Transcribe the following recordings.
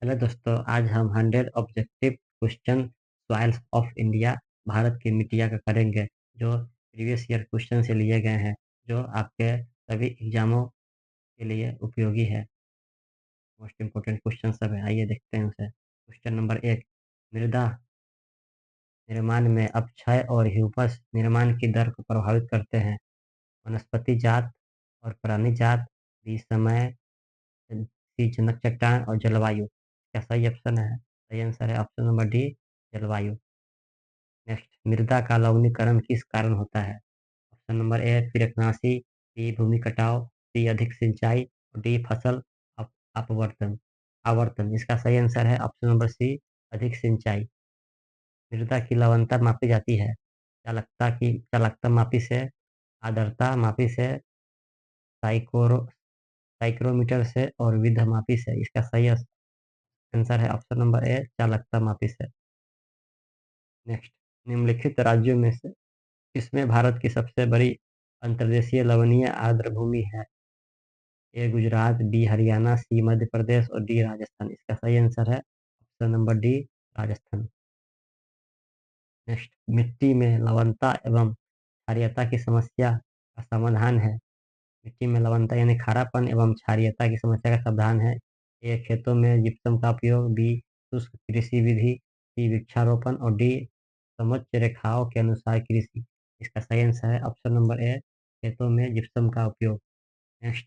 Hello दोस्तों, आज हम 100 objective question soils of India Bharat की मिट्टियाँ का करेंगे, जो प्रीवियस ईयर क्वेश्चन से लिए गए हैं, जो आपके सभी एग्जामों के लिए उपयोगी है। मोस्ट इम्पोर्टेंट क्वेश्चन सब है, आइए देखते हैं उसे। क्वेश्चन नंबर 1, मृदा निर्माण में अपक्षय और ह्यूमस निर्माण की दर को प्रभावित करते हैं। वनस्पति जात और प्राणी जात, बी समय, सी जनक चट्टान और जलवायु। क्या सही ऑप्शन है? सही आंसर है ऑप्शन नंबर डी, जलवायु। नेक्स्ट, मृदा का लवणीकरण किस कारण होता है? ऑप्शन नंबर ए कृतंकनाशी, बी भूमि कटाव, सी अधिक सिंचाई और डी फसल अपवर्तन आवर्तन। इसका सही आंसर है ऑप्शन नंबर सी, अधिक सिंचाई। मृदा की लवणता मापी जाती है चालकता मापी से, आर्द्रता मापी से, साइकोरो साइक्रोमीटर से और विद्युत मापी से। इसका सही आंसर है ऑप्शन नंबर ए, चालकता मापी से। नेक्स्ट, निम्नलिखित राज्यों में से किसमें भारत की सबसे बड़ी अंतर्देशीय लवणीय आर्द्र भूमि है? ए गुजरात, बी हरियाणा, सी मध्य प्रदेश और डी राजस्थान। इसका सही आंसर है option number D, Rajasthan. Next, मिट्टी में लवणता एवं क्षारीयता की समस्या का समाधान है। मिट्टी में लवणता यानी खारापन एवं क्षारीयता की समस्या का समाधान है। ए खेतों में जिप्सम का उपयोग, बी शुष्क कृषि विधि, सी वृक्षारोपण और डी समोच्च रेखाओं के अनुसार कृषि। इसका सही आंसर है ऑप्शन नंबर ए, खेतों में जिप्सम का उपयोग। नेक्स्ट,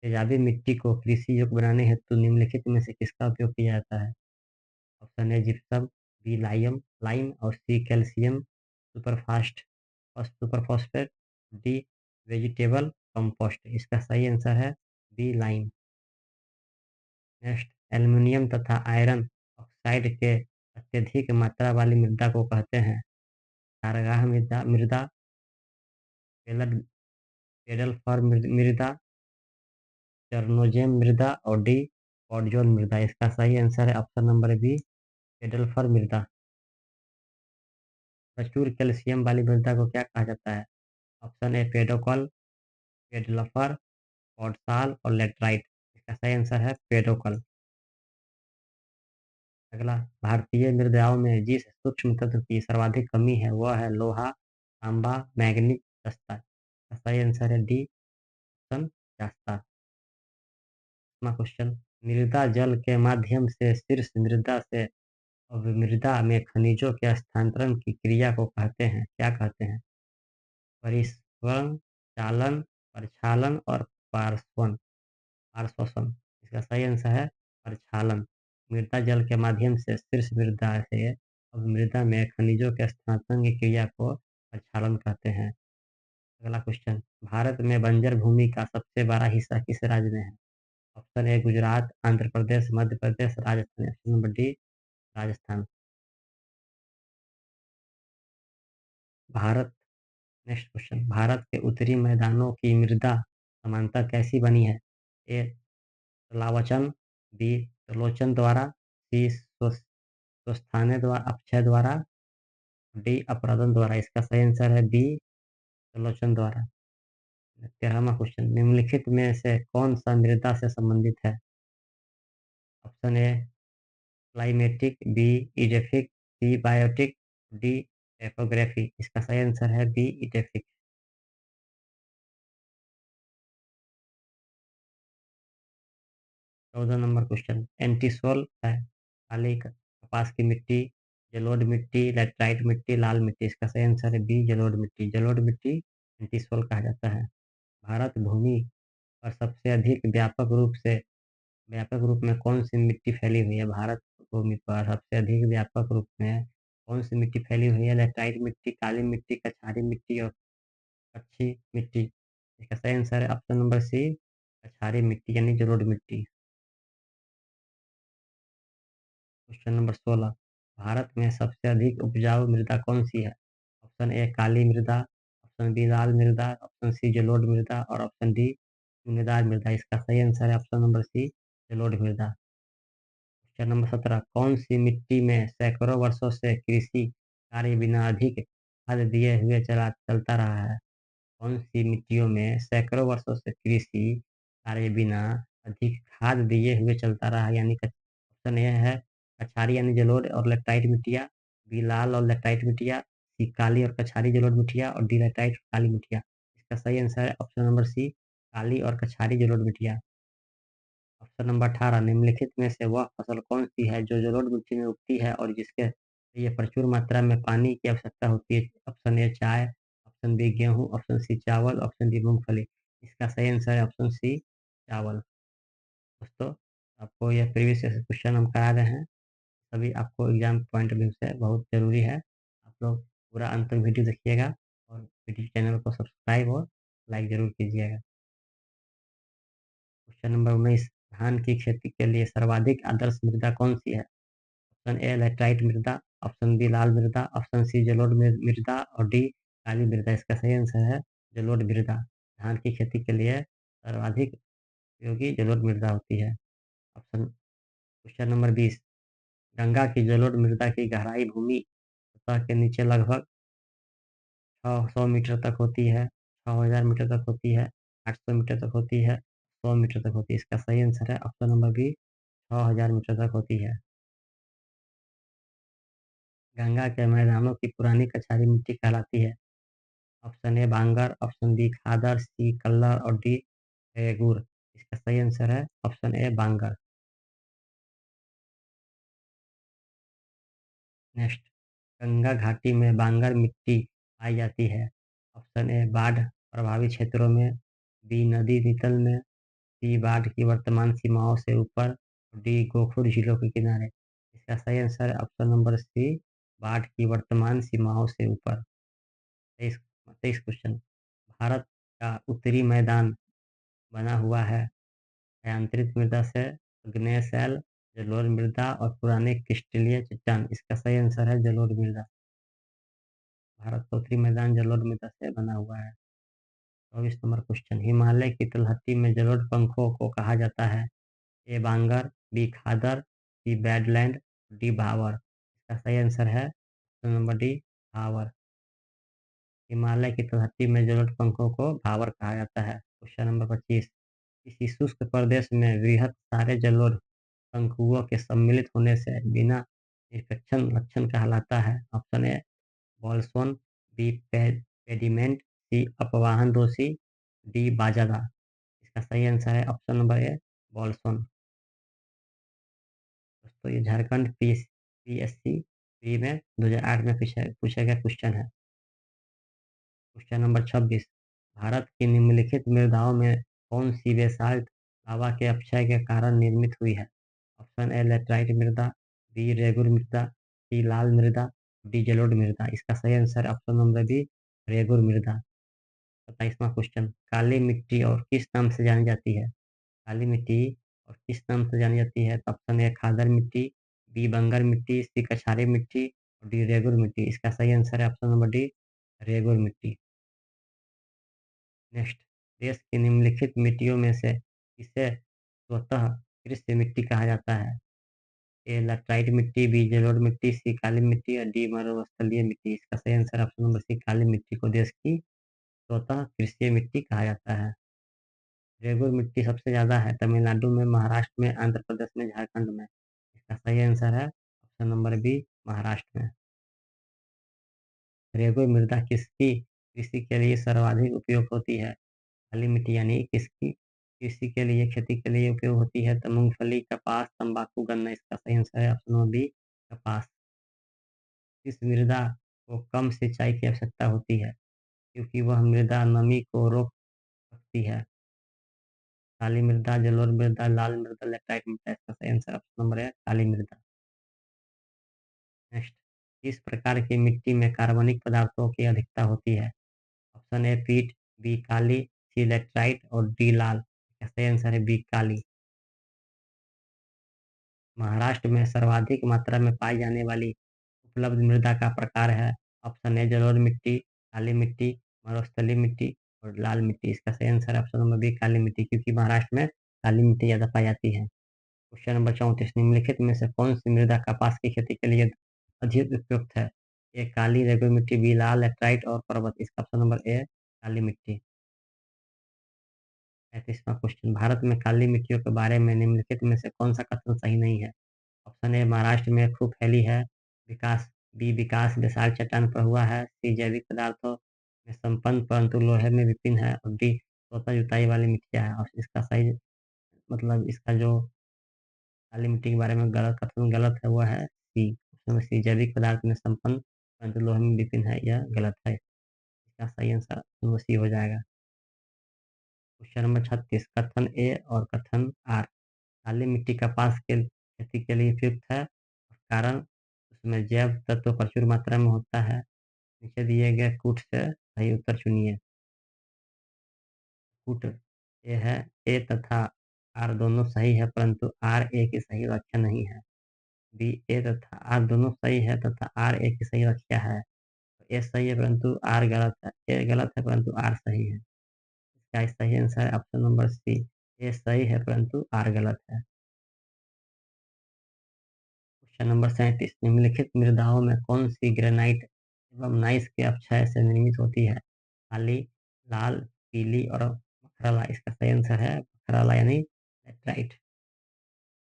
तेजाबी मिट्टी को कृषि योग्य बनाने हेतु निम्नलिखित में से किसका उपयोग किया जाता है? Option A gypsum, B lime lime और सी कैल्शियम सुपरफास्ट और सुपरफॉस्फेट, डी वेजिटेबल कंपोस्ट। इसका सही आंसर है बी लाइम। नेक्स्ट, एल्युमिनियम तथा आयरन ऑक्साइड के अत्यधिक मात्रा वाली मृदा को कहते हैं? क्षारगार मृदा मृदा पेलर पेडल फॉर्म मृदा, चरणोजेम मृदा और डी पॉडजोल मृदा। इसका सही आंसर है option number B, pedal form मृदा। प्रचुर कैल्शियम वाली मृदा को क्या कहा जाता है? ऑप्शन ए पेडोकल, पेडलफर, पॉडसाल और लेटराइट। इसका सही आंसर है पेडोकल। अगला, भारतीय मृदाओं में जिस सूक्ष्म तत्व की सर्वाधिक कमी है वह है लोहा, तांबा, मैंगनीज, जस्ता। इसका सही आंसर है डी ऑप्शन, जस्ता। क्वेश्चन, मृदा जल के माध्यम से शीर्ष मृदा से अवमृदा में खनिजों के स्थानांतरण की क्रिया को कहते हैं? क्या कहते हैं? परिसंचरण, चालन, प्रक्षालन और पार्श्वन पार्श्वसन। इसका सही आंसर है प्रक्षालन। मृदा जल के माध्यम से शीर्ष मृदा से अवमृदा में खनिजों के स्थानांतरण की क्रिया को प्रक्षालन कहते हैं। अगला क्वेश्चन, भारत में बंजर भूमि का सबसे बड़ा हिस्सा किस राज्य में है? ऑप्शन ए Gujarat, Andhra Pradesh, Madhya Pradesh, Rajasthan. Option number D, Rajasthan. Bharat next question, Bharat के उत्तरी मैदानों की मृदा समानता कैसी बनी है? ए तुलावचन, बी त्रिलोचन द्वारा, सी स्वस्थाने द्वारा अपक्षय द्वारा, डी अपरदन द्वारा। इसका सही आंसर है बी, त्रिलोचन द्वारा। 13वां क्वेश्चन, निम्नलिखित में से कौन सा मृदा से संबंधित है? Option A climatic, B edaphic, C biotic, D topography. इसका सही आंसर है बी इडेफिक। 14 नंबर क्वेश्चन, एंटीसोल है काली कपास की मिट्टी, जलोढ़ मिट्टी, लैटराइट मिट्टी, लाल मिट्टी। इसका सही आंसर है बी, जलोढ़ मिट्टी। जलोढ़ मिट्टी एंटीसोल कहा जाता है। भारत भूमि पर सबसे अधिक व्यापक रूप में कौन सी मिट्टी फैली हुई है? भारत भूमि पर सबसे अधिक व्यापक रूप में कौन सी मिट्टी फैली हुई है? लैटराइट मिट्टी, काली मिट्टी, कछारी मिट्टी और कच्छी मिट्टी। इसका सही आंसर है ऑप्शन नंबर सी, कछारी मिट्टी यानी जलोढ़ मिट्टी। क्वेश्चन नंबर 16, भारत में सबसे अधिक उपजाऊ मृदा कौन सी है? ऑप्शन ए काली मृदा, ऑप्शन बी लाल मृदा, ऑप्शन सी जलोढ़ मृदा और ऑप्शन डी चुनेदार मृदा। इसका सही आंसर है ऑप्शन नंबर सी, जलोढ़ मृदा। क्वेश्चन नंबर 17, कौन सी मिट्टी में सैकड़ों वर्षों से कृषि कार्य बिना अधिक खाद दिए हुए चलता रहा है? कौन सी मिट्टियों में सैकड़ों वर्षों से कृषि कार्य बिना अधिक खाद दिए हुए चलता रहा है, यानी ऑप्शन ए है कछारी यानी जलोढ़ और लेटराइट मिट्टियाँ, बी लाल और लेटराइट मिट्टियाँ, सी काली और कछारी जलोढ़ मिट्टियाँ और डी लेटराइट और काली मिट्टियाँ। इसका सही आंसर है ऑप्शन नंबर सी काली और कछारी जलोढ़ मिट्टियाँ। ऑप्शन नंबर 18 निम्नलिखित में से वह फसल कौन-सी है जो जलोढ़ मिट्टी में उगती है और जिसके लिए प्रचुर मात्रा में पानी की आवश्यकता होती है? ऑप्शन ए चाय, ऑप्शन बी गेहूँ, ऑप्शन सी चावल, ऑप्शन डी मूँगफली। इसका सही आंसर है ऑप्शन सी चावल। दोस्तों, आपको यह प्रीवियस ईयर से क्वेश्चन हम करा रहे हैं, सभी आपको एग्ज़ाम पॉइंट ऑफ व्यू से बहुत ज़रूरी है। आप लोग पूरा अंत तक वीडियो देखिएगा और वीडियो चैनल को सब्सक्राइब और लाइक ज़रूर कीजिएगा। क्वेश्चन नंबर 19 धान की खेती के लिए सर्वाधिक आदर्श मृदा कौन-सी है? ऑप्शन ए लैटेराइट मृदा, ऑप्शन बी लाल मृदा, ऑप्शन सी जलोढ़ मृदा और डी काली मृदा। इसका सही आंसर है जलोढ़ मृदा। धान की खेती के लिए सर्वाधिक उपयोगी जलोढ़ मृदा होती है। ऑप्शन क्वेश्चन नंबर 20 गंगा की जलोढ़ मृदा की गहराई भूमि सतह के नीचे लगभग 600 मीटर तक होती है, 6000 मीटर तक होती है, 800 मीटर तक होती है, 100 मीटर तक होती है। इसका सही आंसर है ऑप्शन नंबर बी 6000 मीटर तक होती है। गंगा के मैदानों की पुरानी कछारी मिट्टी कहलाती है। ऑप्शन ए बांगर, ऑप्शन बी खादर, सी कल्लर और डी रेगूर। इसका सही आंसर है ऑप्शन ए बांगर। नेक्स्ट गंगा घाटी में बांगर मिट्टी पाई जाती है। ऑप्शन ए बाढ़ प्रभावित क्षेत्रों में, बी नदी नितल में, सी बाढ़ की वर्तमान सीमाओं से ऊपर, डी गोखुर झीलों के किनारे। इसका सही आंसर है ऑप्शन नंबर सी बाढ़ की वर्तमान सीमाओं से ऊपर। 23 23 क्वेश्चन भारत का उत्तरी मैदान बना हुआ है छायांतरित मृदा से, आग्नेय शैल, जलोढ़ मृदा और पुराने क्रिस्टलीय चट्टान। इसका सही आंसर है जलोढ़ मृदा। भारत का उत्तरी मैदान जलोढ़ मृदा से बना हुआ है। 24 नंबर क्वेश्चन हिमालय की तलहटी में जलोढ़ पंखों को कहा जाता है? ए बांगर, बी खादर, सी बैडलैंड, डी भावर। इसका सही आंसर है ऑप्शन नंबर डी भावर। हिमालय की तलहटी में जलोढ़ पंखों को भावर कहा जाता है। क्वेश्चन नंबर 25 किसी शुष्क प्रदेश में वृहत सारे जलोढ़ पंखुओं के सम्मिलित होने से बिना निरपेक्षण लक्षण कहलाता है? ऑप्शन ए बॉल्सोन, बी पेडिमेंट, सी अपवाहन दोषी, डी बाजादा। इसका सही आंसर है ऑप्शन नंबर ए बॉल्सोन। दोस्तों ये झारखंड पीएससी प्री में 2008 में पूछा गया क्वेश्चन है। क्वेश्चन नंबर 26 भारत की निम्नलिखित मृदाओं में कौन सी बेसाल्ट लावा के अपक्षय के कारण निर्मित हुई है? ऑप्शन ए लेटराइट मृदा, बी रेगुर मृदा, सी लाल मृदा, डी जलोढ़ मृदा। इसका सही आंसर है ऑप्शन नंबर बी रेगुर मृदा। 27वां क्वेश्चन काली मिट्टी और किस नाम से जानी जाती है? काली मिट्टी और किस नाम से जानी जाती है? तो ऑप्शन ए खादर मिट्टी, बी बंगर मिट्टी, सी कछारी मिट्टी और डी रेगुर मिट्टी। इसका सही आंसर है ऑप्शन नंबर डी रेगुर मिट्टी। नेक्स्ट देश की निम्नलिखित मिट्टियों में से किसे स्वतः कृषि मिट्टी कहा जाता है? ए लैटराइट मिट्टी, बी जलोढ़ मिट्टी, सी काली मिट्टी और डी मरुस्थलीय मिट्टी। इसका सही आंसर ऑप्शन नंबर सी काली मिट्टी को देश की स्वतः कृषि मिट्टी कहा जाता है। रेगुर मिट्टी सबसे ज़्यादा है तमिलनाडु में, महाराष्ट्र में, आंध्र प्रदेश में, झारखंड में। इसका सही आंसर है ऑप्शन नंबर बी महाराष्ट्र में। रेगुर मृदा किसकी कृषि के लिए सर्वाधिक उपयोग होती है? काली मिट्टी यानी किसकी कृषि के लिए खेती के लिए उपयोग होती है? तो मूंगफली, कपास, तंबाकू, गन्ना। इसका सही आंसर है ऑप्शन नंबर बी कपास। इस मृदा को कम सिंचाई की आवश्यकता होती है क्योंकि वह मृदा नमी को रोक सकती है। काली मृदा, जलोढ़ मृदा, लाल मृदा, लैटेराइट मृदा। इसका सही आंसर ऑप्शन नंबर है काली मृदा। नेक्स्ट किस प्रकार की मिट्टी में कार्बनिक पदार्थों की अधिकता होती है? ऑप्शन ए पीट, बी काली, सी लैटेराइट और डी लाल। इसका सही आंसर है बी काली। महाराष्ट्र में सर्वाधिक मात्रा में पाई जाने वाली उपलब्ध मृदा का प्रकार है? ऑप्शन ए जलोढ़ मिट्टी, काली मिट्टी, मरुस्थलीय मिट्टी और लाल मिट्टी। इसका सही आंसर है ऑप्शन नंबर बी काली मिट्टी क्योंकि महाराष्ट्र में काली मिट्टी ज़्यादा पाई जाती है। क्वेश्चन नंबर 34 निम्नलिखित में से कौन सी मृदा कपास की खेती के लिए अधिक उपयुक्त है? ए काली रेगुर मिट्टी, बी लाल लैटेराइट और पर्वत। इसका ऑप्शन नंबर ए काली मिट्टी। 35वां क्वेश्चन भारत में काली मिट्टियों के बारे में निम्नलिखित में से कौन सा कथन सही नहीं है? ऑप्शन ए महाराष्ट्र में खूब फैली है। विकास बी विकास विशाल चट्टान पर हुआ है। सी जैविक पदार्थों में संपन्न परंतु लोहे में विपिन है। और डी स्वतः जुताई वाली मिट्टियाँ है। और इसका सही मतलब इसका जो काली मिट्टी के बारे में गलत कथन गलत है वो है सी। ऑप्शन सी जैविक पदार्थ में संपन्न परंतु लोहे में विपिन है, यह गलत है। इसका सही आंसर ऑप्शन वो सी हो जाएगा। क्वेश्चन नंबर 36 कथन ए और कथन आर। काली मिट्टी कपास के खेती के लिए उपयुक्त है। कारण उसमें जैव तत्व प्रचुर मात्रा में होता है। नीचे दिए गए कूट से सही उत्तर चुनिए। कूट ए है। ए तथा आर दोनों सही है परंतु आर ए की सही व्याख्या नहीं है। बी ए तथा आर दोनों सही है तथा आर ए की सही व्याख्या है। तो ए सही है परंतु आर गलत है। ए गलत है परंतु आर सही है। इसका सही आंसर है ऑप्शन नंबर सी। ए सही है परंतु आर गलत है। क्वेश्चन नंबर 37 निम्नलिखित मृदाओं में कौन सी ग्रेनाइट एवं नाइस के अपक्षय से निर्मित होती है? काली, लाल, पीली और मखरला। इसका सही आंसर है मखरला यानी लेटराइट।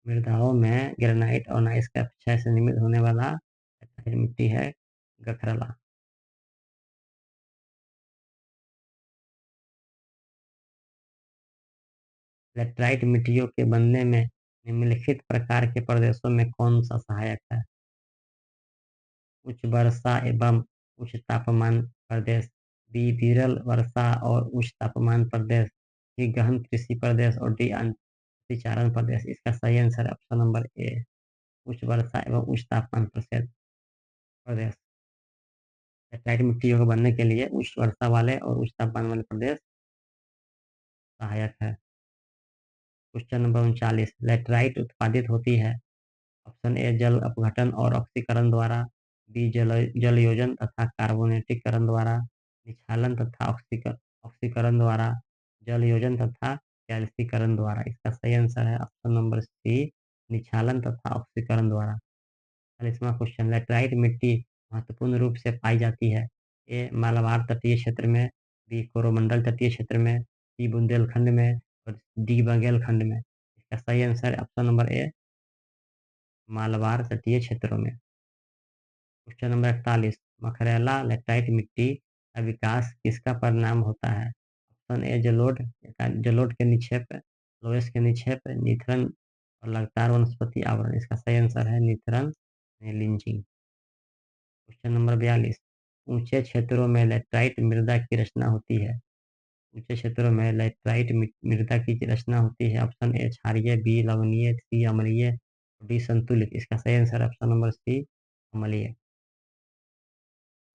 मृदाओं में ग्रेनाइट और नाइस के अपक्षय से निर्मित होने वाला लेटराइट मिट्टी है गखरला। लेटराइट मिट्टियों के बनने में निम्नलिखित प्रकार के प्रदेशों में कौन सा सहायक है? उच्च वर्षा एवं उच्च तापमान प्रदेश। बी विरल वर्षा और उच्च तापमान प्रदेश। सी गहन कृषि प्रदेश। और डी अतिचारण प्रदेश। इसका सही आंसर है ऑप्शन नंबर ए उच्च वर्षा एवं उच्च तापमान प्रदेश। लेटराइट मिट्टियों को बनने के लिए उच्च वर्षा वाले और उच्च तापमान वाले प्रदेश सहायक है। क्वेश्चन नंबर 39 लेटराइट उत्पादित होती है। ऑप्शन ए जल अपघटन और ऑक्सीकरण द्वारा। बी जलयोजन तथा कार्बोनेटीकरण द्वारा। निक्षालन तथा ऑक्सीकरण द्वारा। जलयोजन तथा गैसीकरण द्वारा। इसका सही आंसर है ऑप्शन नंबर सी निक्षालन तथा ऑक्सीकरण द्वारा। 40वां क्वेश्चन लेटराइट मिट्टी महत्वपूर्ण रूप से पाई जाती है। ए मालाबार तटीय क्षेत्र में। बी कोरोमंडल तटीय क्षेत्र में। सी बुंदेलखंड में। और डी बघेलखंड में। इसका सही आंसर है ऑप्शन नंबर ए मालाबार तटीय क्षेत्रों में। क्वेश्चन नंबर 41 मखरेला लेटराइट मिट्टी का विकास किसका परिणाम होता है? ऑप्शन ए जलोढ़ के निक्षेप, लोयस के निक्षेप, निथरन और लगातार वनस्पति आवरण। इसका सही आंसर है निथरन लिंचिंग। क्वेश्चन नंबर 42 ऊंचे क्षेत्रों में लेटराइट मृदा की रचना होती है। ऊंचे क्षेत्रों में लेटराइट मृदा की रचना होती है। ऑप्शन ए क्षारीय, बी लवणीय, सी अम्लीय, डी संतुलित। इसका सही आंसर ऑप्शन नंबर सी अम्लीय।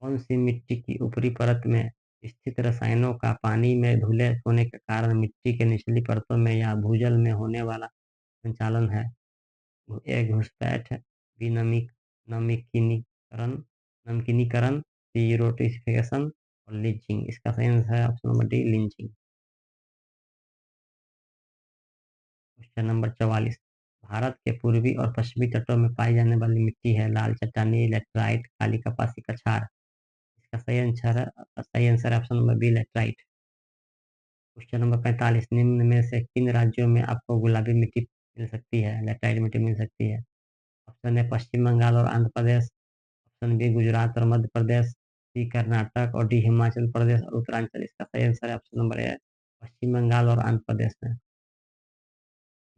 कौन सी मिट्टी की ऊपरी परत में स्थित रसायनों का पानी में घुले होने के कारण मिट्टी के निचली परतों में या भूजल में होने वाला संचालन है? ए घुसपैठ, बी नमीकरण नमकीनीकरण, सी यूरोटिफिकेशन और लीचिंग। इसका सही आंसर है option number D lynching. Question number 44 Bharat के पूर्वी और पश्चिमी तटों में पाई जाने वाली मिट्टी है लाल चट्टानी, लेटराइट, काली कपासी, कछार। इसका सही आंसर है option number B laterite. Question number 45 निम्न में से किन राज्यों में आपको गुलाबी मिट्टी मिल सकती है, लेटराइट मिट्टी मिल सकती है? ऑप्शन है पश्चिम बंगाल और आंध्र प्रदेश। ऑप्शन बी गुजरात और मध्य प्रदेश। सी कर्नाटक और डी हिमाचल प्रदेश और उत्तरांचल। इसका सही आंसर है ऑप्शन नंबर ए पश्चिम बंगाल और आंध्र प्रदेश में।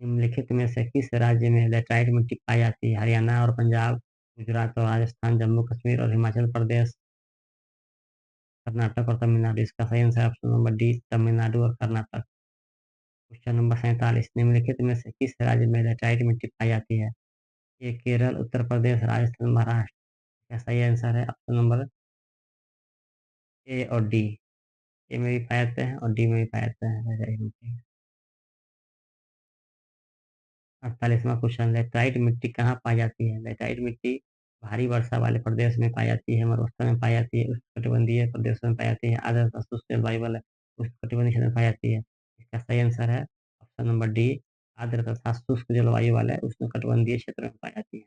निम्नलिखित में से किस राज्य में लेटराइट मिट्टी पाई जाती है? हरियाणा और पंजाब, गुजरात और राजस्थान, जम्मू कश्मीर और हिमाचल प्रदेश, कर्नाटक और तमिलनाडु। इसका सही आंसर है ऑप्शन नंबर डी तमिलनाडु और कर्नाटक। क्वेश्चन नंबर 47 निम्नलिखित में से किस राज्य में लेटराइट मिट्टी पाई जाती है? ए केरल, उत्तर प्रदेश, राजस्थान, महाराष्ट्र। इसका सही आंसर है ऑप्शन नंबर ए और डी। ए में भी पाए जाते हैं और डी में भी पाए जाते हैं लेटराइट मिट्टी। 48वां क्वेश्चन लेटराइट मिट्टी कहाँ पाई जाती है? लेटराइट मिट्टी भारी वर्षा वाले प्रदेश में पाई जाती है, मरुस्थल में पाई जाती है, उष्णकटिबंधीय प्रदेशों में पाई जाती है, आर्द्र तथा शुष्क जलवायु वाले उष्णकटिबंधीय क्षेत्र में पाई जाती है। इसका सही आंसर है ऑप्शन नंबर डी आर्द्र तथा शुष्क जलवायु वाले उष्णकटिबंधीय क्षेत्र में पाई जाती है।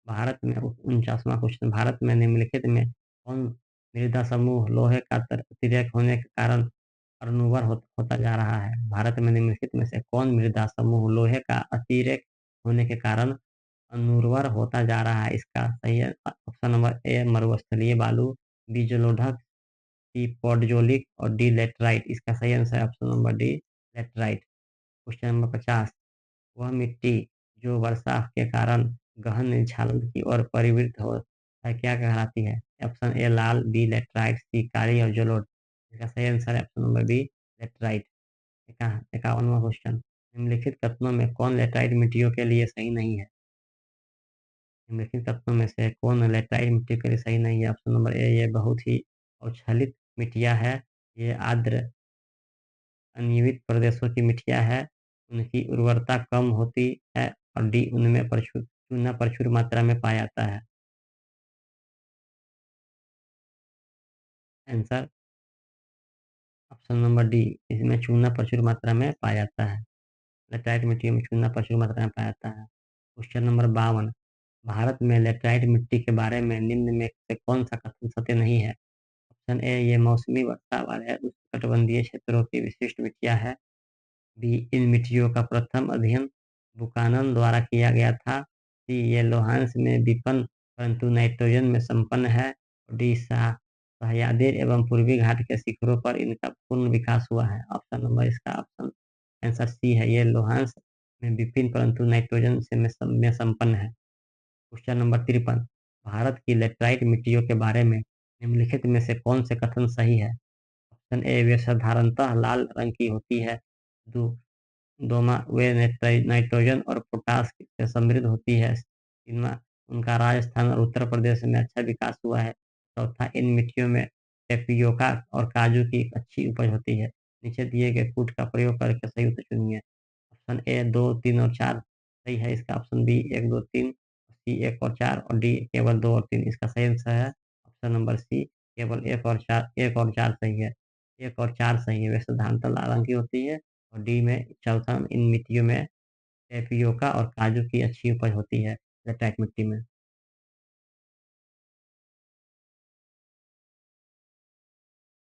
भारत में 49वां क्वेश्चन भारत में निम्नलिखित में कौन मृदा समूह लोहे का अतिरेक होने के कारण टर्नओवर होता जा रहा है? भारत में निम्नलिखित में से कौन मृदा समूह लोहे का अतिरेक होने के कारण अनुर्वर होता जा रहा है? इसका सही है ऑप्शन नंबर ए मरुस्थलीय बालू, बी जलोढ़, सी पॉडजोलिक और डी लेटराइट। इसका सही आंसर है option number D laterite. Question number 50, वह मिट्टी जो वर्षा के कारण गहन छालन की ओर परिवृत्त हो है क्या कहलाती है? ऑप्शन ए लाल, बी लेटराइट, सी काली और जलोढ़। इसका सही आंसर है ऑप्शन नंबर बी लेटराइट। 51वां क्वेश्चन, निम्नलिखित कथनों में कौन लेटराइट मिट्टियों के लिए सही नहीं है? निम्नलिखित तत्वों में से कौन लेटराइट मिट्टी के लिए सही नहीं है? ऑप्शन नंबर ए, ये बहुत ही अवक्षेपित मिट्टियाँ है, ये आर्द्र अनियमित प्रदेशों की मिट्टियाँ है, उनकी उर्वरता कम होती है और डी उनमें चूना प्रचुर मात्रा में पाया जाता है। आंसर ऑप्शन नंबर डी, इसमें चूना प्रचुर मात्रा में पाया जाता है। लेटराइट मिट्टियों में चूना प्रचुर मात्रा में पाया जाता है। क्वेश्चन नंबर 52, भारत में लेटराइट मिट्टी के बारे में निम्न में से कौन सा कथन सत्य नहीं है? ऑप्शन ए, ये मौसमी वर्षा वाले उष्णकटिबंधीय क्षेत्रों की विशिष्ट मिट्टियाँ है। बी, इन मिट्टियों का प्रथम अध्ययन बुकानन द्वारा किया गया था। सी, ये लोहांश में विपन्न परंतु नाइट्रोजन में संपन्न है। और डी, सह्याद्री एवं पूर्वी घाट के शिखरों पर इनका पूर्ण विकास हुआ है। ऑप्शन नंबर इसका ऑप्शन आंसर सी है, ये लोहांश में विपिन परंतु नाइट्रोजन से में संपन्न है। क्वेश्चन नंबर 53, भारत की लेटराइट मिट्टियों के बारे में निम्नलिखित में से कौन से कथन सही है? ऑप्शन ए, वे साधारणतः लाल रंग की होती है। दो दोमा वे नाइट्रोजन और पोटाश से समृद्ध होती है। तीसरा, उनका राजस्थान और उत्तर प्रदेश में अच्छा विकास हुआ है। चौथा, इन मिट्टियों में टेपियोका और काजू की अच्छी उपज होती है। नीचे दिए गए कूट का प्रयोग करके सही उत्तर चुनिए। ऑप्शन ए 2, 3 और 4 सही है, इसका ऑप्शन बी 1, 2, 3, सी 1 और 4 और डी केवल 2 और 3। इसका सही आंसर है ऑप्शन नंबर सी, केवल 1 और 4, 1 और 4 सही है। 1 और 4 सही है, वैसे धानता लाल रंग की होती है। और डी में चौथा, इन मिट्टियों में टेपियोका और काजू की अच्छी उपज होती है लेटराइट मिट्टी में।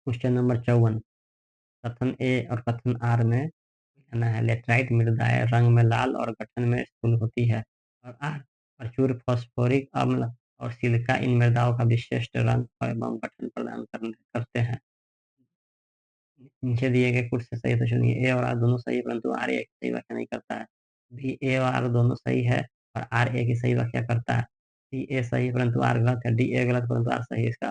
क्वेश्चन नंबर 54, कथन ए और कथन आर में कहना है लेटराइट मृदाएं रंग में लाल और गठन में स्थूल होती है। और आर, प्रचुर फास्फोरिक अम्ल और सिलिका इन मृदाओं का विशिष्ट रंग एवं गठन प्रदान करते हैं। नीचे दिए गए कुछ से सही तो चुनिए। ए और आर दोनों सही है परंतु आर ए की सही व्याख्या नहीं करता है। बी, ए और आर दोनों सही है और आर ए की सही व्याख्या करता है। सी, ए सही है परंतु आर गलत है। डी, ए गलत परंतु आर सही है। इसका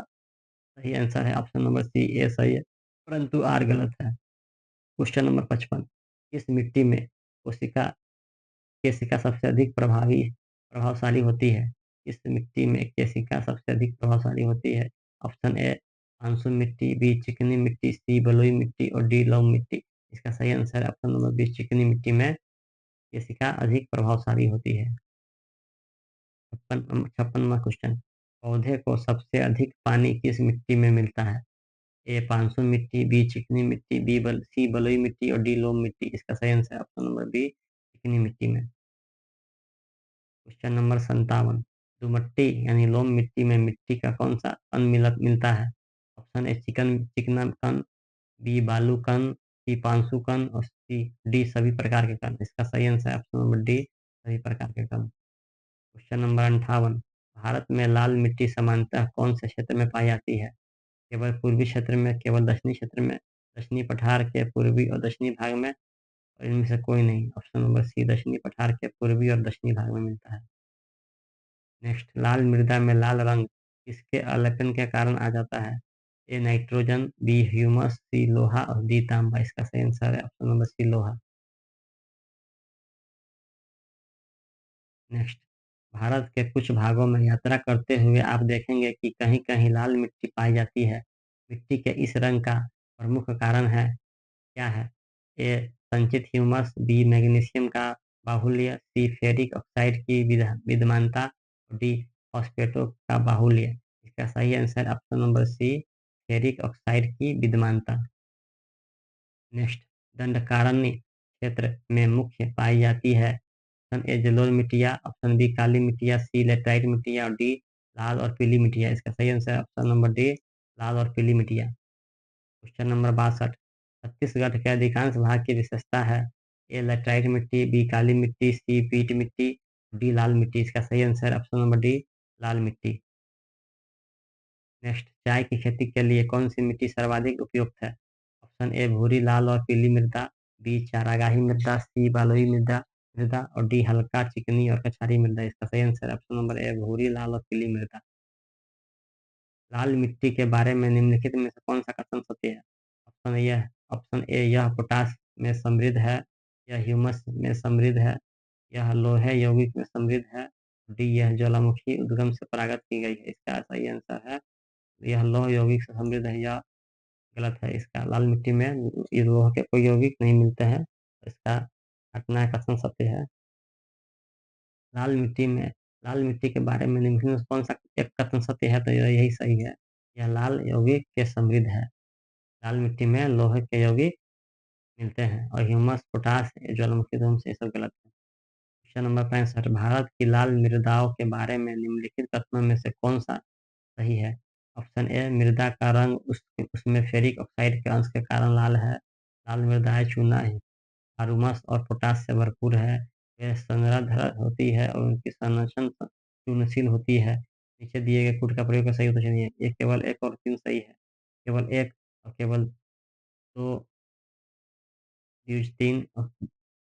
सही आंसर है ऑप्शन नंबर सी, ए सही है परंतु आर गलत है। क्वेश्चन नंबर 55, किस मिट्टी में कोशिका केशिका सबसे अधिक प्रभावशाली होती है? इस मिट्टी में केशिका सबसे अधिक प्रभावशाली होती है। ऑप्शन ए मानसून मिट्टी, बी चिकनी मिट्टी, सी बलुई मिट्टी और डी लौह मिट्टी। इसका सही आंसर है ऑप्शन नंबर बी, चिकनी मिट्टी में केशिका अधिक प्रभावशाली होती है। 56वां क्वेश्चन, पौधे को सबसे अधिक पानी किस मिट्टी में मिलता है? ए पानसु मिट्टी, बी चिकनी मिट्टी, सी बलुई मिट्टी और डी लोम मिट्टी। इसका सही आंसर है ऑप्शन नंबर बी, चिकनी मिट्टी में। क्वेश्चन नंबर 57, दोमट्टी यानी लोम मिट्टी में मिट्टी का कौन सा कण मिलता है? ऑप्शन ए चिकना कण, बी बालू कण, सी पांसु कण और सी डी सभी प्रकार के कण। इसका सही आंसर है ऑप्शन नंबर डी, सभी प्रकार के कण। क्वेश्चन नंबर 58, भारत में लाल मिट्टी सामान्यतः कौन से क्षेत्र में पाई जाती है? केवल पूर्वी क्षेत्र में, केवल दक्षिणी क्षेत्र में, दक्षिणी पठार के पूर्वी और दक्षिणी भाग में और इनमें से कोई नहीं। ऑप्शन नंबर सी, दक्षिणी पठार के पूर्वी और दक्षिणी भाग में मिलता है। नेक्स्ट, लाल मृदा में लाल रंग किसके अलेपन के कारण आ जाता है? ए नाइट्रोजन, बी ह्यूमस, सी लोहा और डी तांबा। इसका सही आंसर है ऑप्शन नंबर सी, लोहा। नेक्स्ट, भारत के कुछ भागों में यात्रा करते हुए आप देखेंगे कि कहीं-कहीं लाल मिट्टी पाई जाती है। मिट्टी के इस रंग का प्रमुख कारण है क्या है? ए संचित ह्यूमस, बी मैग्नीशियम का बाहुल्य, सी फेरिक ऑक्साइड की विद्यमानता और डी फॉस्फेटों का बाहुल्य। इसका सही answer option number C, ferric oxide की विद्यमानता। नेक्स्ट, दंडकारण्य क्षेत्र में मुख्य पाई जाती है। ऑप्शन ए जलोढ़ मिट्टियाँ, ऑप्शन बी काली मिट्टियाँ, सी लेटराइट मिट्टियाँ और डी लाल और पीली मिट्टियाँ। इसका सही आंसर है ऑप्शन नंबर डी, लाल और पीली मिट्टियाँ। क्वेश्चन नंबर 62, छत्तीसगढ़ के अधिकांश भाग की विशेषता है? ए लेटराइट मिट्टी, बी काली मिट्टी, सी पीट मिट्टी डी लाल मिट्टी। इसका सही आंसर ऑप्शन नंबर डी लाल मिट्टी। नेक्स्ट, चाय की खेती के लिए कौन सी मिट्टी सर्वाधिक उपयुक्त है? ऑप्शन ए भूरी, लाल और पीली मृदा, बी चारागाही मृदा, सी बलुई मृदा मृदा और डी हल्का चिकनी और कछारी मृदा। इसका सही आंसर ऑप्शन नंबर ए भूरी, लाल और पीली मृदा। लाल मिट्टी के बारे में निम्नलिखित में से कौन सा कथन सत्य है? ऑप्शन ए यह पोटाश में समृद्ध है, यह ह्यूमस में समृद्ध है, यह लोहे यौगिक में समृद्ध है, डी यह ज्वालामुखी उद्गम से परागत की गई है। इसका सही आंसर है यह लौह यौगिक से समृद्ध है। यह गलत है। इसका लाल मिट्टी में ये लोह के कोई यौगिक नहीं मिलते हैं। इसका हटना कथन सत्य है। लाल मिट्टी में लाल मिट्टी के बारे में निम्नलिखित में कौन सा एक कथन सत्य है? तो यही सही है। यह लाल यौगिक के समृद्ध है। लाल मिट्टी में लोहे के यौगिक मिलते हैं और ह्यूमस, पोटाश, ज्वालामुखी धूम से ये सब गलत है। क्वेश्चन नंबर 65, भारत की लाल मृदाओं के बारे में निम्नलिखित कथनों में से कौन सा सही है? ऑप्शन ए मृदा का रंग उसमें फेरिक ऑक्साइड के अंश के कारण लाल है। लाल मृदाएं चूना, हारूमस और पोटाश से भरपूर है। वे संरक्षक होती है और उनकी संरचना चूनशील होती है। नीचे दिए गए कूट का प्रयोग का सही उत्तर चुनिए। ये केवल एक और तीन सही है। केवल एक और केवल दो, तीन और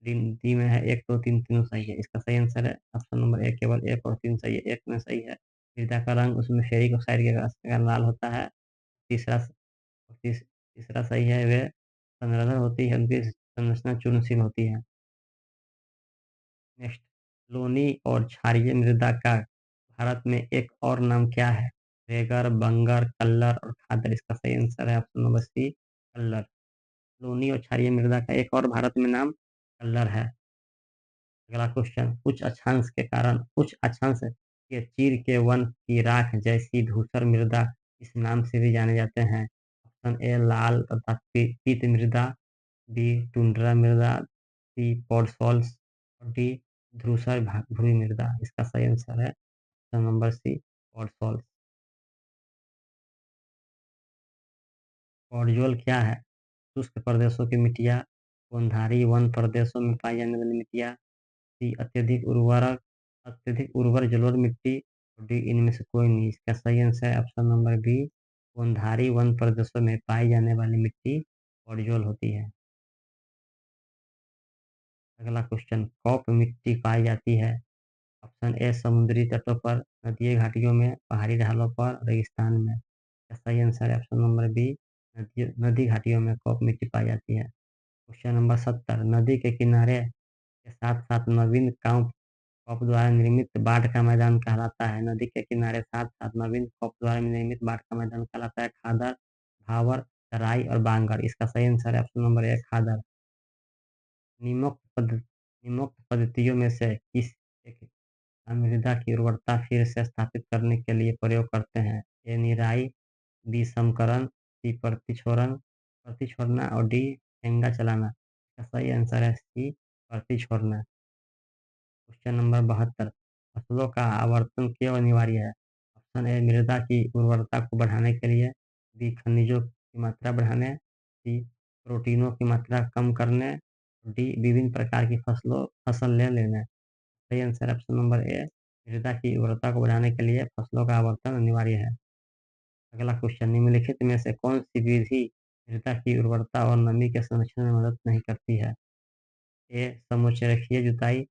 डी में है एक, दो, तीन, तीनों सही है। इसका सही आंसर है ऑप्शन नंबर ए केवल एक और तीन सही है। एक में सही है। मृदा का रंग उसमें फेरिक ऑक्साइड के कारण लाल होता है। तीसरा तीसरा सही है। वे संरक्षण होती है, उनकी संरचना चूर्णशील होती है। नेक्स्ट, लोनी और क्षारीय मृदा का भारत में एक और नाम क्या है? रेगर, बंगर, कल्लर और खादर। इसका सही आंसर है ऑप्शन नंबर सी कल्लर। लोनी और क्षारीय मृदा का एक और भारत में नाम कल्लर है। अगला क्वेश्चन, उच्च अक्षांश के चीड़ के वन की राख जैसी धूसर मृदा इस नाम से भी जाने जाते हैं। ऑप्शन ए लाल तथा पीत मृदा, बी टुंड्रा मृदा, सी पॉडसॉल्स और डी धूसर भूरी मृदा। इसका सही आंसर है ऑप्शन नंबर सी पॉडसॉल्स। पॉडजोल क्या है? शुष्क प्रदेशों की मिट्टियाँ, कोनधारी वन प्रदेशों में पाई जाने वाली मिट्टियाँ, सी अत्यधिक उर्वर जलोढ़ मिट्टी और डी इनमें से कोई नहीं। इसका सही आंसर है ऑप्शन नंबर बी कोनधारी वन प्रदेशों में पाई जाने वाली मिट्टी पॉडजोल होती है। अगला क्वेश्चन, कॉप मिट्टी पाई जाती है? ऑप्शन ए समुद्री तटों पर, नदी घाटियों में, पहाड़ी ढालों पर, रेगिस्तान में। इसका सही आंसर है ऑप्शन नंबर बी नदी घाटियों में कॉप मिट्टी पाई जाती है। क्वेश्चन नंबर 70, नदी के किनारे के साथ साथ नवीन कॉप द्वारा निर्मित बाढ़ का मैदान कहलाता है। नदी के किनारे साथ साथ नवीन कॉप द्वारा निर्मित बाढ़ का मैदान कहलाता है खादर, भावर, तराई और बांगर। इसका सही आंसर है ऑप्शन नंबर ए खादर। निम्नोक्त पद्धतियों में से किस एक मृदा की उर्वरता फिर से स्थापित करने के लिए प्रयोग करते हैं? ए निराई, बी समकरण, सी प्रति छोड़ना और डी हेंगा चलाना। इसका सही आंसर है सी प्रति छोड़ना। क्वेश्चन नंबर 72, फसलों का आवर्तन क्यों अनिवार्य है? ऑप्शन ए मृदा की उर्वरता को बढ़ाने के लिए, बी खनिजों की मात्रा बढ़ाने, सी प्रोटीनों की मात्रा कम करने, डी विभिन्न प्रकार की फसल ले लेने। सही आंसर है ऑप्शन नंबर ए मृदा की उर्वरता को बढ़ाने के लिए फसलों का आवर्तन अनिवार्य है। अगला क्वेश्चन, निम्नलिखित में से कौन सी विधि मृदा की उर्वरता और नमी के संरक्षण में मदद नहीं करती है? ए समुच्चयरेखीय जुताई,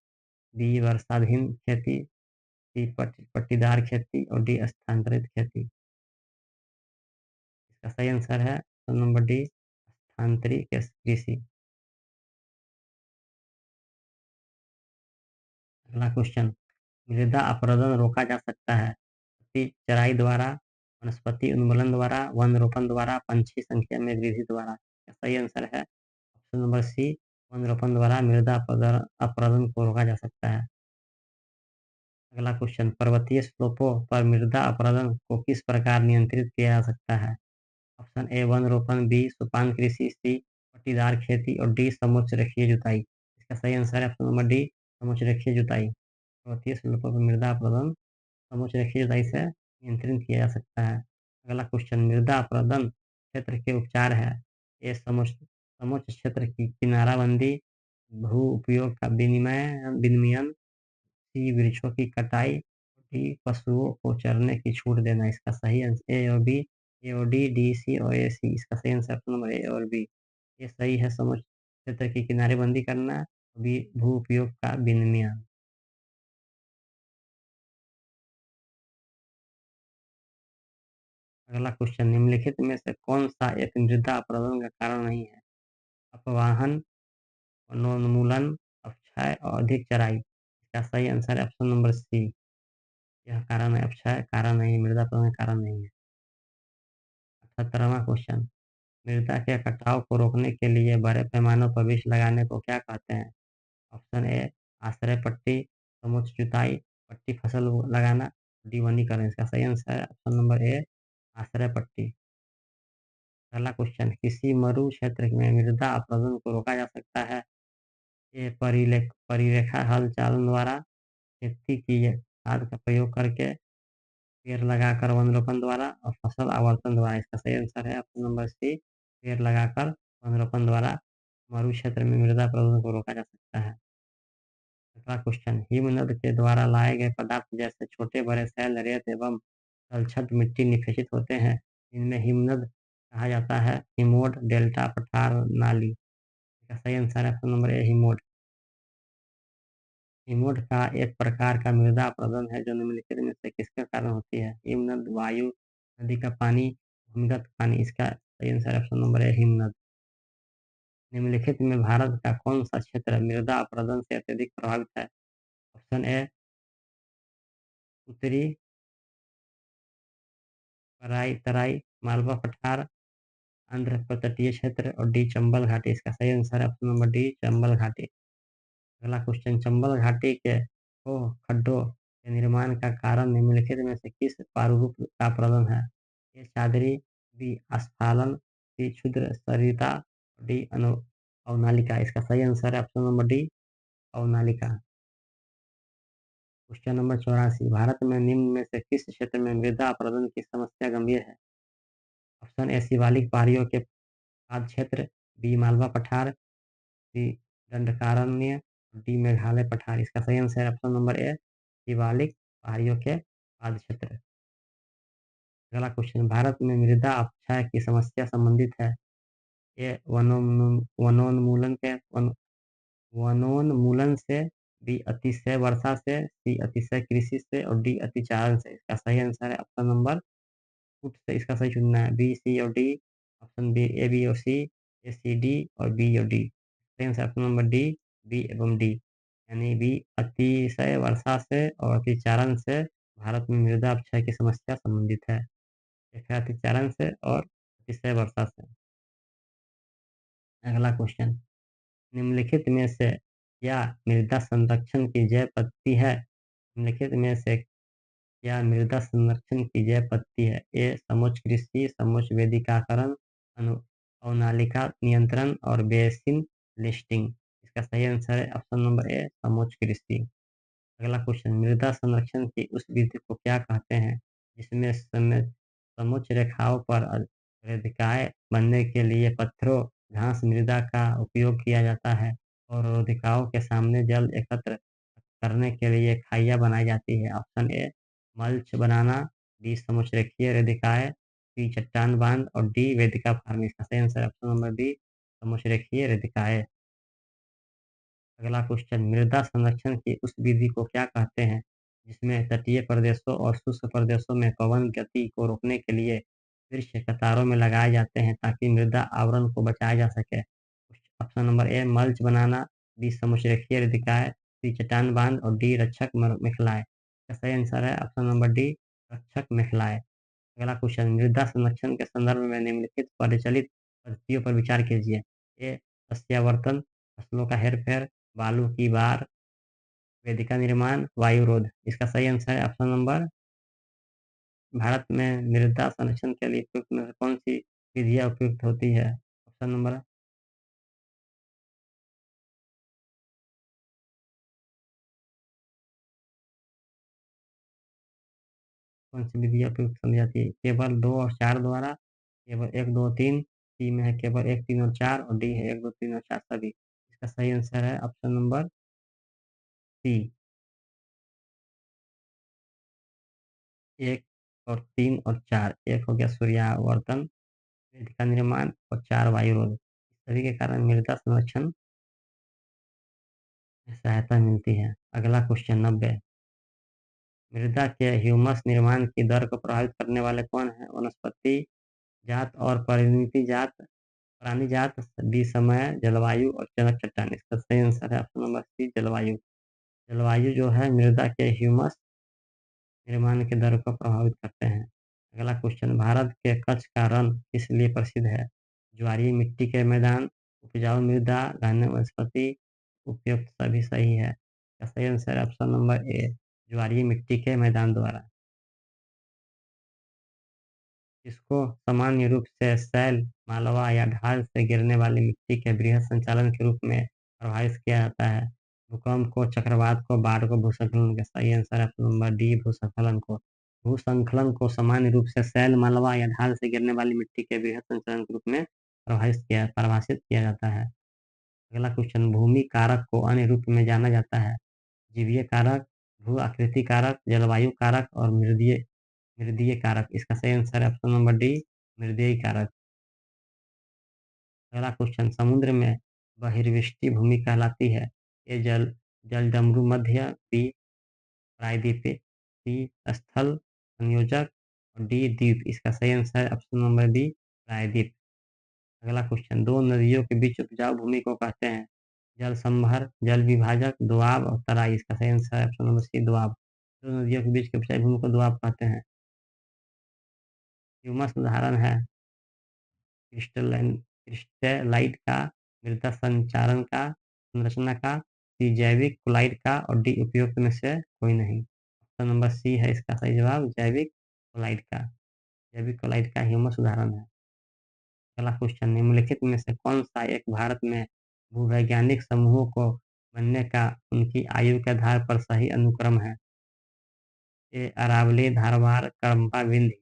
बी वर्षाधीन खेती, सी पट्टीदार खेती और डी स्थानांतरित खेती। इसका सही आंसर है ऑप्शन नंबर डी स्थानांतरित कृषि। अगला क्वेश्चन, मृदा अपरदन रोका जा सकता है? पत्ती चराई द्वारा, वनस्पति उन्मूलन द्वारा, वन रोपण द्वारा, पंछी संख्या में वृद्धि द्वारा। इसका सही आंसर है ऑप्शन नंबर सी वन रोपण द्वारा मृदा अपरदन को रोका जा सकता है। अगला क्वेश्चन, पर्वतीय स्लोपों पर मृदा अपरदन को किस प्रकार नियंत्रित किया जा सकता है? ऑप्शन ए वन रोपण, बी सोपान कृषि, सी पट्टीदार खेती और डी समोच्च रेखीय जुताई। इसका सही आंसर है ऑप्शन नंबर डी समोच्च रेखीय जुताई। पर्वतीय स्लोपों पर मृदा अपरदन समोच्च रेखीय जुताई से नियंत्रित किया जा सकता है। अगला क्वेश्चन, मृदा अपरदन क्षेत्र के उपचार है? ए समोच्च क्षेत्र की किनाराबंदी, भू उपयोग का विनियमन, सी वृक्षों की कटाई, डी पशुओं को चरने की छूट देना। इसका सही आंसर ए और बी, ए और डी, सी और ए, सी। इसका सही आंसर ऑप्शन नंबर ए और बी। ये सही है। समुद्र क्षेत्र की किनारेबंदी करना, बी भू उपयोग का विनियमन। अगला क्वेश्चन, निम्नलिखित में से कौन-सा एक मृदा अपरदन का कारण नहीं है? अपवाहन, वनोन्मूलन, अपक्षय और अधिक चराई। इसका सही आंसर है ऑप्शन नंबर सी। यह कारण है अपक्षय, कारण नहीं, मृदा अपरदन का कारण नहीं है। 78वां क्वेश्चन, मृदा के कटाव को रोकने के लिए बड़े पैमाने पर वृक्ष लगाने को क्या कहते हैं? ऑप्शन ए आश्रय पट्टी, समोच्च जुताई, पट्टी फसल लगाना, डी वनीकरण। इसका सही आंसर है ऑप्शन नंबर ए आश्रय पट्टी। अगला क्वेश्चन, किसी मरु क्षेत्र में मृदा अपरदन को रोका जा सकता है? ए परिरेखा हल चालन द्वारा, खेती की खाद का प्रयोग करके, पेड़ लगाकर वनरोपण द्वारा और फसल आवर्तन द्वारा। इसका सही आंसर है ऑप्शन नंबर सी, पेड़ लगाकर वनरोपण द्वारा मरु क्षेत्र में मृदा अपरदन को रोका जा सकता है। अगला क्वेश्चन, हिमनद के द्वारा लाए गए पदार्थ जैसे छोटे बड़े शैल, रेत एवं तलछट मिट्टी निष्कासित होते हैं। इनमें हिमनद कहा जाता है। हिमोड, डेल्टा, पठार, नाली। इसका सही आंसर है ऑप्शन नंबर ए हिमोड। हिमोड का एक प्रकार का मृदा अपरदन है जो निम्नलिखित में से किसके कारण होती है? हिमनद, वायु, नदी का पानी, भूमिगत पानी। इसका सही आंसर ऑप्शन नंबर है हिमनद। निम्नलिखित में भारत का कौन सा क्षेत्र मृदा अपरदन से अत्यधिक प्रभावित है? ऑप्शन ए उत्तरी तराई, मालवा पठार, आंध्र तटीय क्षेत्र और डी चंबल घाटी। इसका सही आंसर है ऑप्शन नंबर डी चंबल घाटी। अगला क्वेश्चन, चंबल घाटी के खड्डों के निर्माण का कारण निम्नलिखित में से किस प्रारूप का अपरदन है? ए चादरी, बी अस्फालन, सी क्षुद्र सरिता, डी अवनालिका। इसका सही आंसर है ऑप्शन नंबर डी अवनालिका। क्वेश्चन नंबर 84, भारत में निम्न में से किस क्षेत्र में मृदा अपरदन की समस्या गंभीर है? ऑप्शन ए शिवालिक पहाड़ियों के आदि क्षेत्र, बी मालवा पठार, सी दंडकारण्य, डी मेघालय पठार। इसका सही आंसर है ऑप्शन नंबर ए शिवालिक पहाड़ियों के आदि क्षेत्र। अगला क्वेश्चन, भारत में मृदा अपक्षय की समस्या संबंधित है? ए वनोन्मूलन वनोन्मूलन से, बी अतिशय वर्षा से, सी अतिशय कृषि से और डी अतिचारण से। इसका सही आंसर है ऑप्शन नंबर फुट से इसका सही चुनना है। बी, सी और D. Option B A, B और सी, ए, सी, डी और बी और डी। सही answer option number D, B एवं डी। यानी बी अतिशय वर्षा से और अतिचारण से भारत में मृदा अपक्षय की समस्या संबंधित है। एक है अतिचारण से और अतिशय वर्षा से। अगला क्वेश्चन, निम्नलिखित में से क्या मृदा संरक्षण की जैव पद्धति है? निम्नलिखित में से क्या मृदा संरक्षण की जैव पद्धति है? ए समोच्च कृषि, समोच्च वेदिकाकरण, अवनालिका नियंत्रण और बेसिन लिस्टिंग। इसका सही आंसर है ऑप्शन नंबर ए समोच्च कृषि। अगला क्वेश्चन, मृदा संरक्षण की उस विधि को क्या कहते हैं जिसमें समोच्च रेखाओं पर रेदिकाएं बनने के लिए पत्थरों, घास मृदा का उपयोग किया जाता है और रेदिकाओं के सामने जल एकत्र करने के लिए खाइयां बनाई जाती है? ऑप्शन ए मल्च बनाना, बी समोच्च-रेखीय रेदिकाएँ, सी चट्टान बाँध और डी वेदिका फार्मिंग। इसका सही आंसर ऑप्शन नंबर बी समोच्च-रेखीय रेदिकाएँ। अगला क्वेश्चन, मृदा संरक्षण की उस विधि को क्या कहते हैं जिसमें तटीय प्रदेशों और शुष्क प्रदेशों में पवन गति को रोकने के लिए वृक्ष कतारों में लगाए जाते हैं ताकि मृदा आवरण को बचाया जा सके? ऑप्शन नंबर ए मल्च बनाना, बी समोच्च-रेखीय रेदिकाएँ, सी चट्टान बाँध और डी रक्षक मेखलाएँ। इसका सही आंसर है ऑप्शन नंबर डी रक्षक मेखलाएँ। अगला क्वेश्चन, मृदा संरक्षण के संदर्भ में निम्नलिखित प्रचलित पद्धतियों पर विचार कीजिए। ए सस्यावर्तन, फसलों का हेरफेर, बालू की बार, वेदिका निर्माण, वायु रोध। इसका सही आंसर है ऑप्शन नंबर, भारत में मृदा संरक्षण के लिए उपयुक्त में से कौन सी विधियां उपयुक्त होती है? ऑप्शन नंबर कौन सी विधियां उपयुक्त समझी जाती है? केवल 2 और 4 द्वारा, केवल 1, 2, 3, सी में है केवल 1, 3 और 4 और डी है 1, 2, 3 और 4 सभी। इसका सही आंसर है ऑप्शन नंबर सी। 1 और 3 और 4, 1 हो गया सूर्यावर्तन, वेदिका निर्माण और 4 वायुरोध। सभी के कारण मृदा संरक्षण में सहायता मिलती है। अगला क्वेश्चन 90, मृदा के ह्यूमस निर्माण की दर को प्रभावित करने वाले कौन हैं? वनस्पति जात और परिणति जात, प्राणी जात, विषमय, जलवायु और जनक चट्टान। इसका सही आंसर है ऑप्शन नंबर सी, जलवायु। जलवायु जो है मृदा के ह्यूमस निर्माण की दर को प्रभावित करते हैं। अगला क्वेश्चन, भारत के कच्छ का रण किस लिए प्रसिद्ध है? ज्वारीय मिट्टी के मैदान, उपजाऊ मृदा, घने वनस्पति, उपयुक्त सभी सही है। इसका सही आंसर है ऑप्शन नंबर ए, ज्वारीय मिट्टी के मैदान द्वारा। इसको सामान्य रूप से शैल, मालवा या ढाल से गिरने वाली मिट्टी के बृहद संचालन के रूप में प्रभावित किया जाता है। भूकंप को, चक्रवात को, बाढ़ को, भूस्खलन का सही आंसर है ऑप्शन नंबर डी, भूस्खलन को। भूस्खलन को सामान्य रूप से शैल, मालवा या ढाल से गिरने वाली मिट्टी के बृहद संचालन के रूप में परिभाषित किया जाता है। अगला क्वेश्चन, भूमि कारक को अन्य रूप में जाना जाता है। जीवीय कारक, भू आकृति कारक, जलवायु कारक और मृदीय मृदीय कारक। इसका सही आंसर है ऑप्शन नंबर डी, मृदीय कारक। अगला क्वेश्चन, समुद्र में बहिर्विष्ट भूमि कहलाती है। ए जलडमरू मध्य, बी प्रायद्वीपीय, सी स्थल संयोजक और डी द्वीप। इसका सही आंसर है ऑप्शन नंबर बी, प्रायद्वीप। अगला क्वेश्चन, दो नदियों के बीच उपजाऊ भूमि को कहते हैं। जल संभर, जल विभाजक, दोआब और तराई। इसका सही आंसर है ऑप्शन नंबर सी, दोआब। दो नदियों के बीच की उपजाऊ भूमि को दोआब कहते हैं। ह्यूमस उदाहरण है क्रिस्टलाइट का, मृदा संचारण का, संरचना का, सी जैविक क्लोराइड का और डी उपयुक्त में से कोई नहीं। ऑप्शन नंबर सी है इसका सही जवाब, जैविक क्लोराइड का। जैविक क्लोराइड का ह्यूमस उदाहरण है। अगला क्वेश्चन, निम्नलिखित में से कौन सा एक भारत में भूवैज्ञानिक समूहों को बनने का उनकी आयु के आधार पर सही अनुक्रम है? ए अरावली, धारवाड़, करम्बा, विंध्य,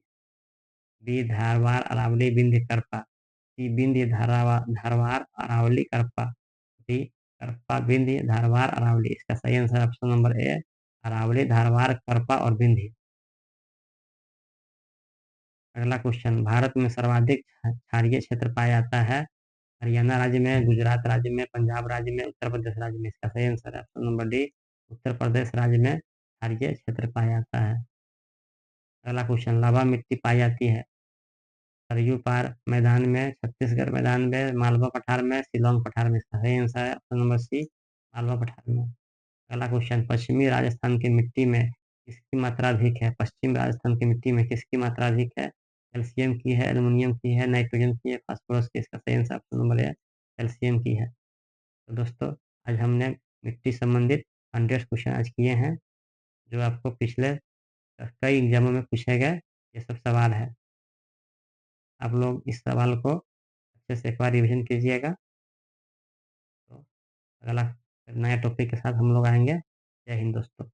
बी धारवाड़, अरावली, विंध्य, करपा, सी विंध्य, धारवाड़, अरावली, करपा, डी करपा, विंध्य, धारवाड़, अरावली। इसका सही answer option number A, Aravalli, Dharwad, Kadapa और विंध्य। अगला क्वेश्चन, भारत में सर्वाधिक क्षारीय क्षेत्र पाया जाता है। हरियाणा राज्य में, गुजरात राज्य में, पंजाब राज्य में, उत्तर प्रदेश राज्य में। इसका सही आंसर है option number D, Uttar Pradesh राज्य में क्षारीय क्षेत्र पाया जाता है। अगला क्वेश्चन, लावा मिट्टी पाई जाती है सरयू पार मैदान में, छत्तीसगढ़ मैदान में, मालवा पठार में, शिलोंग पठार में। इसका सही आंसर है ऑप्शन नंबर सी, मालवा पठार में। अगला क्वेश्चन, पश्चिमी राजस्थान की मिट्टी में किसकी मात्रा अधिक है? पश्चिम राजस्थान की मिट्टी में किसकी मात्रा अधिक है? कैल्शियम की है, एल्युमिनियम की है, नाइट्रोजन की है, फास्फोरस की। इसका सही आंसर ऑप्शन नंबर ए, कैल्शियम की है। तो दोस्तों, आज हमने मिट्टी संबंधित 100 क्वेश्चन आज किए हैं, जो आपको पिछले कई एग्जामों में पूछे गए ये सब सवाल है। आप लोग इस सवाल को अच्छे से एक बार रिविजन कीजिएगा। तो अगला नया टॉपिक के साथ हम लोग आएंगे। जय हिंद दोस्तों।